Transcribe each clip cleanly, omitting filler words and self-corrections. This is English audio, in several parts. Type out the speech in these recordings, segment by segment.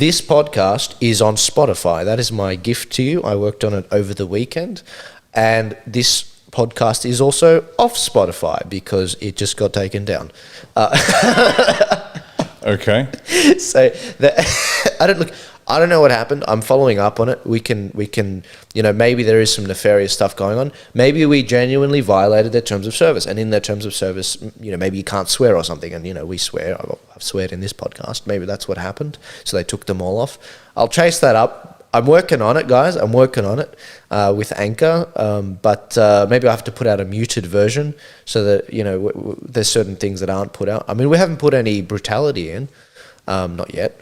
This podcast is on Spotify. That is my gift to you. I worked on it over the weekend. And this podcast is also off Spotify because it just got taken down. Okay. So I don't know what happened. I'm following up on it. We can, maybe there is some nefarious stuff going on. Maybe we genuinely violated their terms of service, and in their terms of service, maybe you can't swear or something, and we swear. I've sweared in this podcast. Maybe that's what happened. So they took them all off. I'll chase that up. I'm working on it, guys. I'm working on it with Anchor, but maybe I have to put out a muted version so that there's certain things that aren't put out. I mean, we haven't put any brutality in, not yet.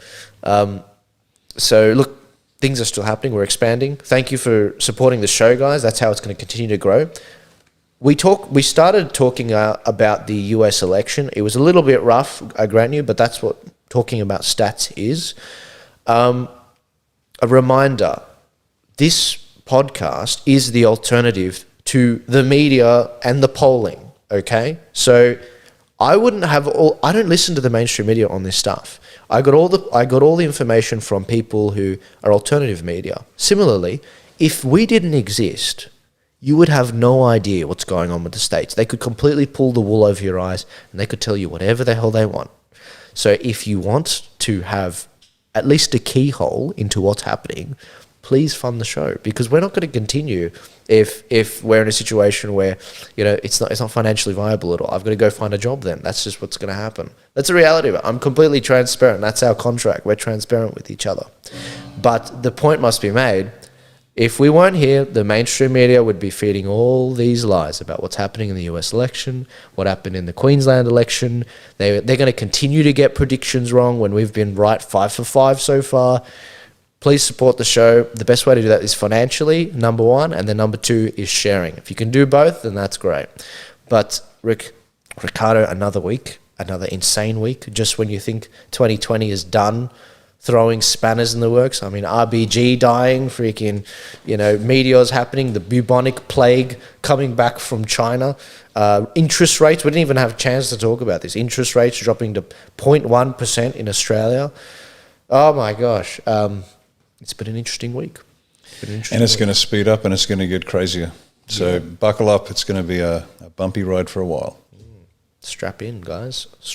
So look, things are still happening. We're expanding. Thank you for supporting the show, guys. That's how it's going to continue to grow. We started talking about the US election. It was a little bit rough, I grant you, but that's what talking about stats is. A reminder, this podcast is the alternative to the media and the polling, okay? So I don't listen to the mainstream media on this stuff. I got all the information from people who are alternative media. Similarly, if we didn't exist, you would have no idea what's going on with the States. They could completely pull the wool over your eyes and they could tell you whatever the hell they want. So if you want to have at least a keyhole into what's happening, please fund the show, because we're not going to continue if we're in a situation where it's not financially viable at all. I've got to go find a job then. That's just what's going to happen. That's the reality of it. I'm completely transparent. That's our contract. We're transparent with each other. But the point must be made. If we weren't here, the mainstream media would be feeding all these lies about what's happening in the US election, what happened in the Queensland election. They're going to continue to get predictions wrong when we've been right 5 for 5 so far. Please support the show. The best way to do that is financially, number one, and then number two is sharing. If you can do both, then that's great. But Riccardo, another insane week, just when you think 2020 is done, throwing spanners in the works. I mean, RBG dying, freaking, meteors happening, the bubonic plague coming back from China. Interest rates, we didn't even have a chance to talk about this. Interest rates dropping to 0.1% in Australia. Oh my gosh. It's been an interesting week. And it's going to speed up and it's going to get crazier. So buckle up. It's going to be a bumpy ride for a while. Strap in, guys.